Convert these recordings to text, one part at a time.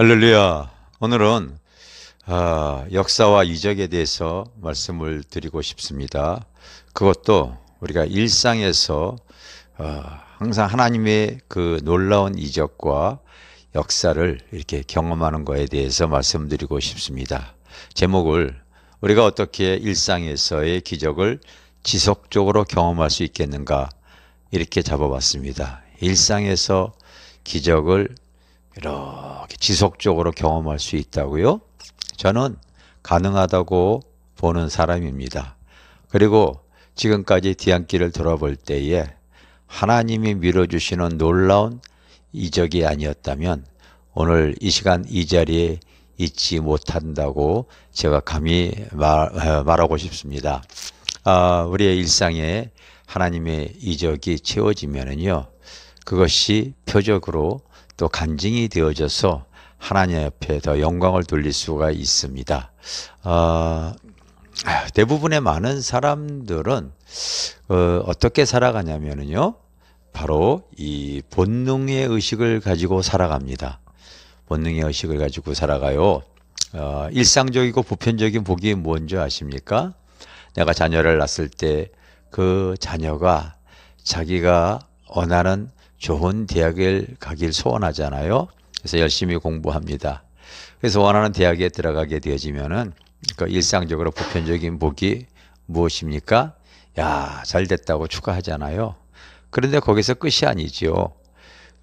할렐루야. 오늘은 역사와 이적에 대해서 말씀을 드리고 싶습니다. 그것도 우리가 일상에서 항상 하나님의 그 놀라운 이적과 역사를 이렇게 경험하는 것에 대해서 말씀드리고 싶습니다. 제목을 우리가 어떻게 일상에서의 기적을 지속적으로 경험할 수 있겠는가 이렇게 잡아봤습니다. 일상에서 기적을 이렇게 지속적으로 경험할 수 있다고요? 저는 가능하다고 보는 사람입니다. 그리고 지금까지 뒤안길을 돌아볼 때에 하나님이 밀어주시는 놀라운 이적이 아니었다면 오늘 이 시간 이 자리에 있지 못한다고 제가 감히 말하고 싶습니다. 우리의 일상에 하나님의 이적이 채워지면은요, 그것이 표적으로 또 간증이 되어져서 하나님 앞에 더 영광을 돌릴 수가 있습니다. 대부분의 많은 사람들은 어떻게 살아가냐면요, 바로 이 본능의 의식을 가지고 살아갑니다. 본능의 의식을 가지고 살아가요. 일상적이고 보편적인 복이 뭔지 아십니까? 내가 자녀를 낳았을 때 그 자녀가 자기가 원하는 좋은 대학을 가길 소원하잖아요. 그래서 열심히 공부합니다. 그래서 원하는 대학에 들어가게 되어지면은 그 일상적으로 보편적인 복이 무엇입니까? 야, 잘 됐다고 축하하잖아요. 그런데 거기서 끝이 아니지요.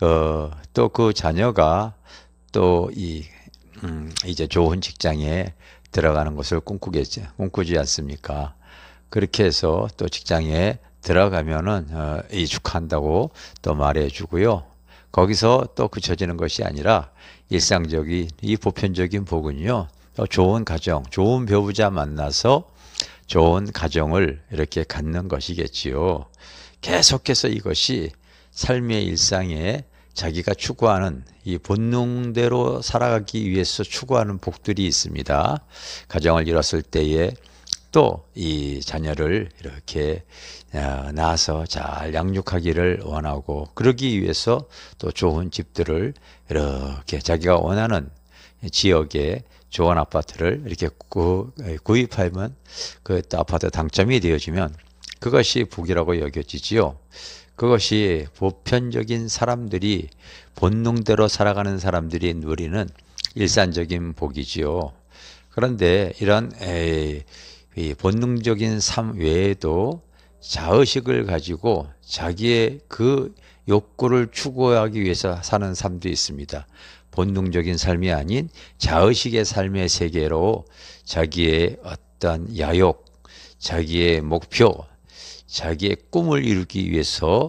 또 그 자녀가 또 이제 좋은 직장에 들어가는 것을 꿈꾸지 않습니까? 그렇게 해서 또 직장에 들어가면은 이 축하한다고 또 말해주고요. 거기서 또 그쳐지는 것이 아니라 일상적인 이 보편적인 복은요, 또 좋은 가정, 좋은 배우자 만나서 좋은 가정을 이렇게 갖는 것이겠지요. 계속해서 이것이 삶의 일상에 자기가 추구하는 이 본능대로 살아가기 위해서 추구하는 복들이 있습니다. 가정을 이뤘을 때에 또 이 자녀를 이렇게 낳아서 잘 양육하기를 원하고, 그러기 위해서 또 좋은 집들을 이렇게 자기가 원하는 지역에 좋은 아파트를 이렇게 구입하면 그 아파트 당첨이 되어지면 그것이 복이라고 여겨지지요. 그것이 보편적인 사람들이 본능대로 살아가는 사람들이 누리는 일상적인 복이지요. 그런데 이런 이 본능적인 삶 외에도 자의식을 가지고 자기의 그 욕구를 추구하기 위해서 사는 삶도 있습니다. 본능적인 삶이 아닌 자의식의 삶의 세계로 자기의 어떤 야욕, 자기의 목표, 자기의 꿈을 이루기 위해서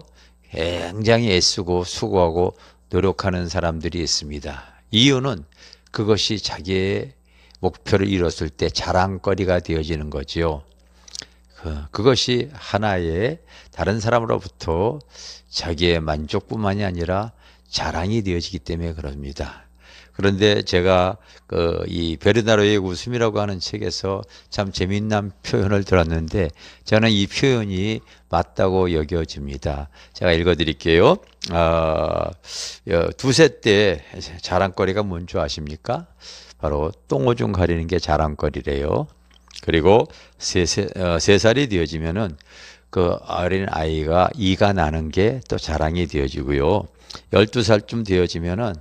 굉장히 애쓰고 수고하고 노력하는 사람들이 있습니다. 이유는 그것이 자기의 목표를 이뤘을 때 자랑거리가 되어지는 거지요. 그것이 하나의 다른 사람으로부터 자기의 만족뿐만이 아니라 자랑이 되어지기 때문에 그럽니다. 그런데 제가 이 베르나르의 웃음이라고 하는 책에서 참 재미난 표현을 들었는데 저는 이 표현이 맞다고 여겨집니다. 제가 읽어드릴게요. 두세 때 자랑거리가 뭔지 아십니까? 바로 똥오줌 가리는 게 자랑거리래요. 그리고 세 살이 되어지면은 그 어린 아이가 이가 나는 게 또 자랑이 되어지고요. 12살쯤 되어지면은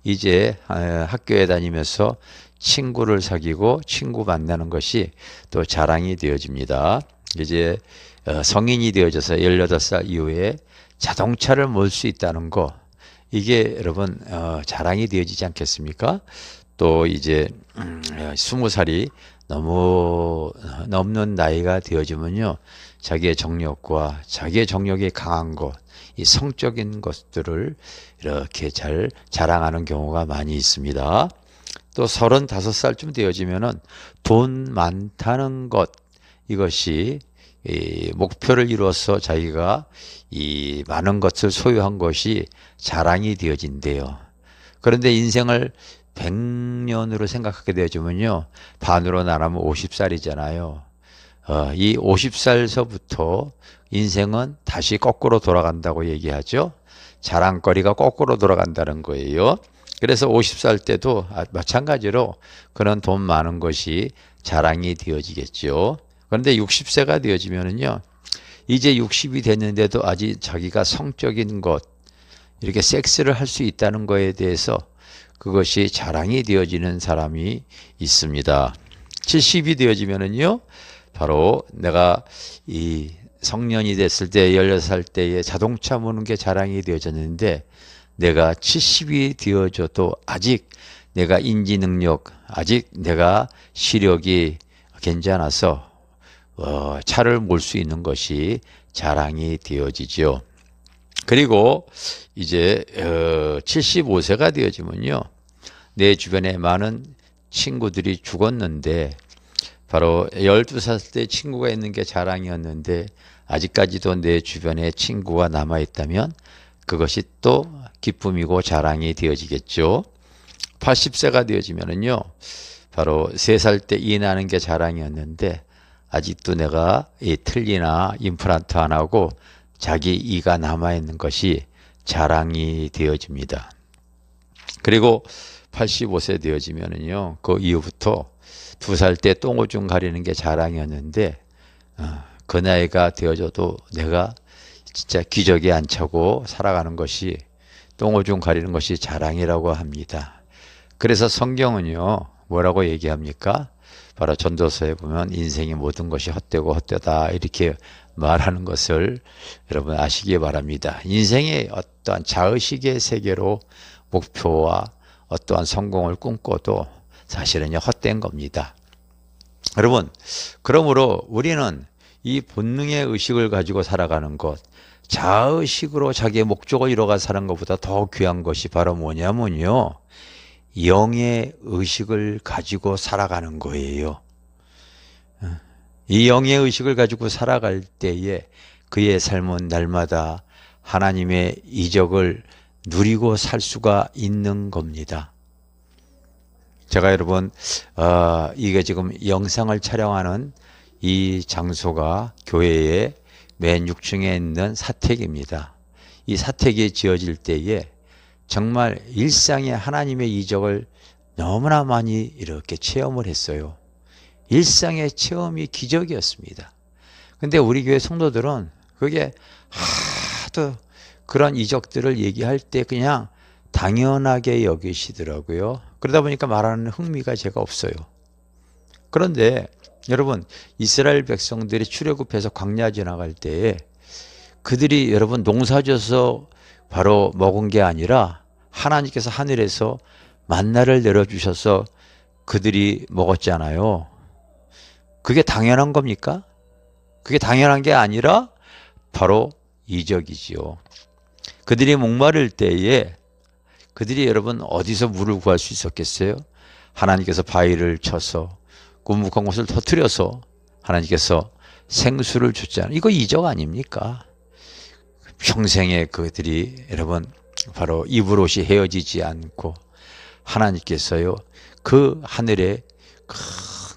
이제 학교에 다니면서 친구를 사귀고 친구 만나는 것이 또 자랑이 되어집니다. 이제 성인이 되어져서 18살 이후에 자동차를 몰 수 있다는 거, 이게 여러분 자랑이 되어지지 않겠습니까? 또 이제 20살이 너무 넘는 나이가 되어지면요, 자기의 정력과 자기의 정력이 강한 것, 이 성적인 것들을 이렇게 잘 자랑하는 경우가 많이 있습니다. 또 35살쯤 되어지면은 돈 많다는 것, 이것이 이 목표를 이루어서 자기가 이 많은 것을 소유한 것이 자랑이 되어진대요. 그런데 인생을 100년으로 생각하게 되어지면요, 반으로 나누면 50살이잖아요. 이 50살서부터 인생은 다시 거꾸로 돌아간다고 얘기하죠. 자랑거리가 거꾸로 돌아간다는 거예요. 그래서 50살 때도 마찬가지로 그런 돈 많은 것이 자랑이 되어지겠죠. 그런데 60세가 되어지면은요, 이제 60이 됐는데도 아직 자기가 성적인 것, 이렇게 섹스를 할 수 있다는 것에 대해서 그것이 자랑이 되어지는 사람이 있습니다. 70이 되어지면은요, 바로 내가 이 성년이 됐을 때 16살 때에 자동차 모는 게 자랑이 되어졌는데, 내가 70이 되어져도 아직 내가 인지 능력, 아직 내가 시력이 괜찮아서 차를 몰 수 있는 것이 자랑이 되어지죠. 그리고 이제 75세가 되어지면요, 내 주변에 많은 친구들이 죽었는데, 바로 12살 때 친구가 있는 게 자랑이었는데 아직까지도 내 주변에 친구가 남아있다면 그것이 또 기쁨이고 자랑이 되어지겠죠. 80세가 되어지면은요, 바로 3살 때 이 나는 게 자랑이었는데 아직도 내가 이 틀니나 임플란트 안 하고 자기 이가 남아있는 것이 자랑이 되어집니다. 그리고 85세 되어지면은요, 그 이후부터 2살 때 똥오줌 가리는 게 자랑이었는데 그 나이가 되어져도 내가 진짜 기저귀 안 차고 살아가는 것이, 똥오줌 가리는 것이 자랑이라고 합니다. 그래서 성경은요, 뭐라고 얘기합니까? 바로 전도서에 보면 인생의 모든 것이 헛되고 헛되다 이렇게 말하는 것을 여러분 아시기 바랍니다. 인생의 어떠한 자의식의 세계로 목표와 어떠한 성공을 꿈꿔도 사실은요, 헛된 겁니다. 여러분, 그러므로 우리는 이 본능의 의식을 가지고 살아가는 것, 자의식으로 자기의 목적을 이뤄가 사는 것보다 더 귀한 것이 바로 뭐냐면요, 영의 의식을 가지고 살아가는 거예요. 이 영의 의식을 가지고 살아갈 때에 그의 삶은 날마다 하나님의 이적을 누리고 살 수가 있는 겁니다. 제가 여러분, 이게 지금 영상을 촬영하는 이 장소가 교회의 맨 6층에 있는 사택입니다. 이 사택이 지어질 때에 정말 일상의 하나님의 이적을 너무나 많이 이렇게 체험을 했어요. 일상의 체험이 기적이었습니다. 근데 우리 교회 성도들은 그게 하도 그런 이적들을 얘기할 때 그냥 당연하게 여기시더라고요. 그러다 보니까 말하는 흥미가 제가 없어요. 그런데 여러분, 이스라엘 백성들이 출애굽해서 광야 지나갈 때에 그들이 여러분 농사져서 바로 먹은 게 아니라 하나님께서 하늘에서 만나를 내려주셔서 그들이 먹었잖아요. 그게 당연한 겁니까? 그게 당연한 게 아니라 바로 이적이지요. 그들이 목마를 때에 그들이 여러분 어디서 물을 구할 수 있었겠어요? 하나님께서 바위를 쳐서 구묵한 곳을 터뜨려서 하나님께서 생수를 줬잖아요. 이거 이적 아닙니까? 평생에 그들이 여러분 바로 이불옷이 헤어지지 않고 하나님께서요, 그 하늘에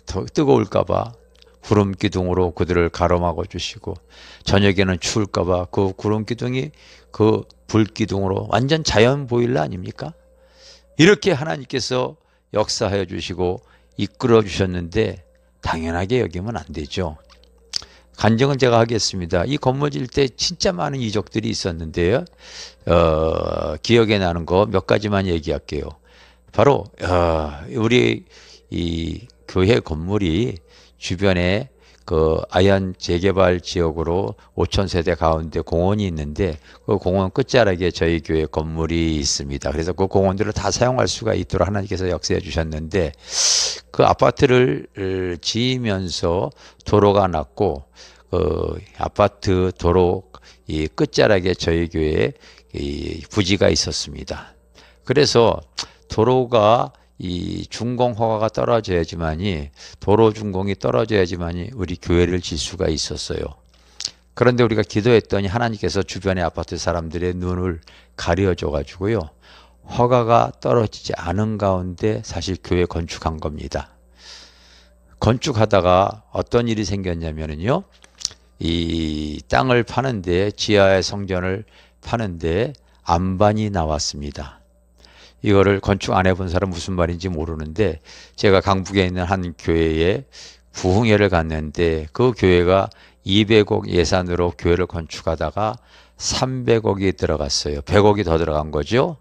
더 뜨거울까봐 구름 기둥으로 그들을 가름하고 주시고, 저녁에는 추울까봐 그 구름 기둥이 그 불 기둥으로 완전 자연 보일러 아닙니까? 이렇게 하나님께서 역사하여 주시고 이끌어 주셨는데 당연하게 여기면 안 되죠. 간증은 제가 하겠습니다. 이 건물 질 때 진짜 많은 이적들이 있었는데요. 기억에 나는 거 몇 가지만 얘기할게요. 바로 우리 이 교회 건물이 주변에 그 아현 재개발 지역으로 5,000세대 가운데 공원이 있는데 그 공원 끝자락에 저희 교회 건물이 있습니다. 그래서 그 공원들을 다 사용할 수가 있도록 하나님께서 역사해 주셨는데, 그 아파트를 지으면서 도로가 났고 그 아파트 도로 이 끝자락에 저희 교회에 이 부지가 있었습니다. 그래서 도로가 이 준공 허가가 떨어져야지만이, 도로 준공이 떨어져야지만이 우리 교회를 질 수가 있었어요. 그런데 우리가 기도했더니 하나님께서 주변의 아파트 사람들의 눈을 가려줘 가지고요, 허가가 떨어지지 않은 가운데 사실 교회 건축한 겁니다. 건축하다가 어떤 일이 생겼냐면요, 이 땅을 파는데, 지하의 성전을 파는데 안반이 나왔습니다. 이거를 건축 안 해본 사람 무슨 말인지 모르는데, 제가 강북에 있는 한 교회에 부흥회를 갔는데 그 교회가 200억 예산으로 교회를 건축하다가 300억이 들어갔어요. 100억이 더 들어간 거죠.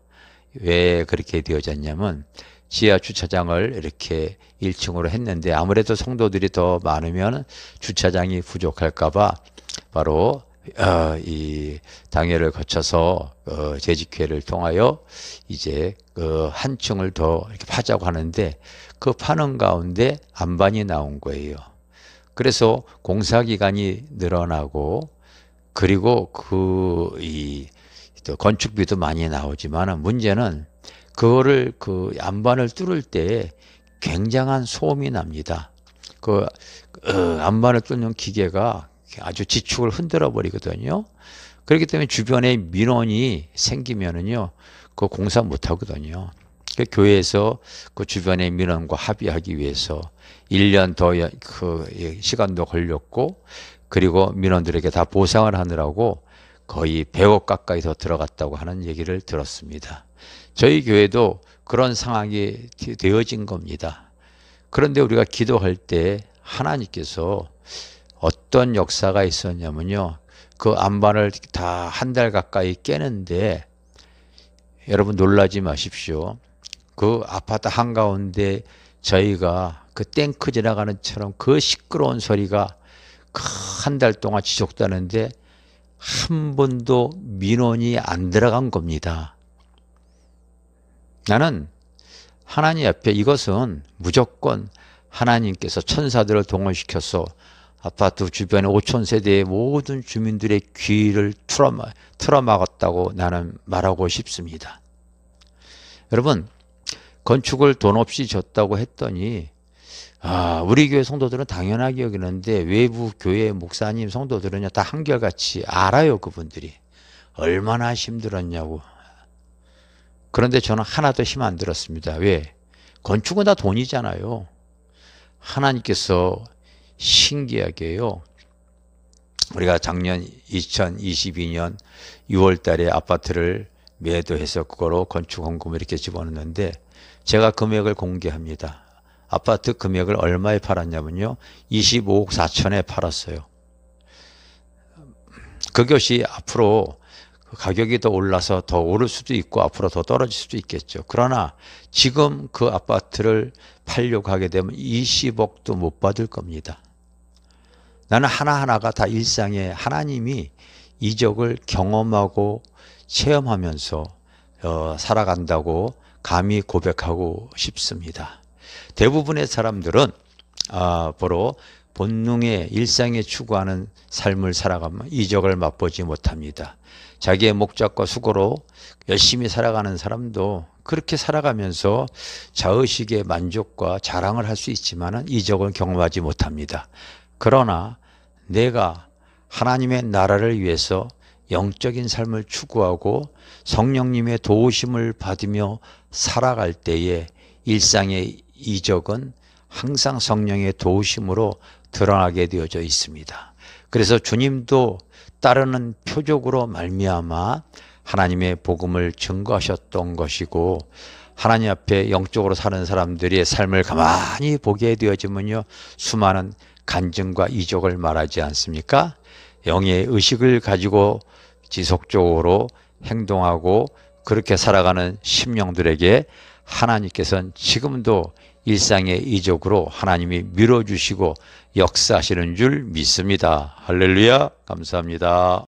왜 그렇게 되어졌냐면 지하 주차장을 이렇게 1층으로 했는데 아무래도 성도들이 더 많으면 주차장이 부족할까봐 바로 이 당회를 거쳐서 재직회를 통하여 이제 한 층을 더 이렇게 파자고 하는데, 그 파는 가운데 안반이 나온 거예요. 그래서 공사 기간이 늘어나고, 그리고 또 건축비도 많이 나오지만 문제는 그거를 안반을 뚫을 때 굉장한 소음이 납니다. 안반을 뚫는 기계가 아주 지축을 흔들어 버리거든요. 그렇기 때문에 주변에 민원이 생기면은요, 그 공사 못 하거든요. 교회에서 그 주변의 민원과 합의하기 위해서 1년 더 시간도 걸렸고, 그리고 민원들에게 다 보상을 하느라고 거의 100억 가까이 더 들어갔다고 하는 얘기를 들었습니다. 저희 교회도 그런 상황이 되어진 겁니다. 그런데 우리가 기도할 때 하나님께서 어떤 역사가 있었냐면요, 그 안반을 다 한 달 가까이 깨는데, 여러분 놀라지 마십시오. 그 아파트 한가운데 저희가 그 탱크 지나가는 처럼 그 시끄러운 소리가 한 달 동안 지속되는데 한 번도 민원이 안 들어간 겁니다. 나는 하나님 앞에 이것은 무조건 하나님께서 천사들을 동원시켜서 아파트 주변의 5천 세대의 모든 주민들의 귀를 틀어막았다고 나는 말하고 싶습니다. 여러분, 건축을 돈 없이 줬다고 했더니 우리 교회 성도들은 당연하게 여기는데 외부 교회 목사님 성도들은요 다 한결같이 알아요. 그분들이 얼마나 힘들었냐고. 그런데 저는 하나도 힘 안 들었습니다. 왜? 건축은 다 돈이잖아요. 하나님께서 신기하게요, 우리가 작년 2022년 6월 달에 아파트를 매도해서 그거로 건축헌금을 이렇게 집어넣는데, 제가 금액을 공개합니다. 아파트 금액을 얼마에 팔았냐면요, 25억 4천에 팔았어요. 그것이 앞으로 가격이 더 올라서 더 오를 수도 있고 앞으로 더 떨어질 수도 있겠죠. 그러나 지금 그 아파트를 팔려고 하게 되면 20억도 못 받을 겁니다. 나는 하나하나가 다 일상에 하나님이 이적을 경험하고 체험하면서 살아간다고 감히 고백하고 싶습니다. 대부분의 사람들은 바로 본능의 일상에 추구하는 삶을 살아가면 이적을 맛보지 못합니다. 자기의 목적과 수고로 열심히 살아가는 사람도 그렇게 살아가면서 자의식의 만족과 자랑을 할 수 있지만 이적을 경험하지 못합니다. 그러나 내가 하나님의 나라를 위해서 영적인 삶을 추구하고 성령님의 도우심을 받으며 살아갈 때에 일상의 이적은 항상 성령의 도우심으로 드러나게 되어져 있습니다. 그래서 주님도 따르는 표적으로 말미암아 하나님의 복음을 증거하셨던 것이고, 하나님 앞에 영적으로 사는 사람들의 삶을 가만히 보게 되어지면요, 수많은 간증과 이적을 말하지 않습니까? 영의 의식을 가지고 지속적으로 행동하고 그렇게 살아가는 심령들에게 하나님께서는 지금도 일상의 이적으로 하나님이 밀어주시고 역사하시는 줄 믿습니다. 할렐루야, 감사합니다.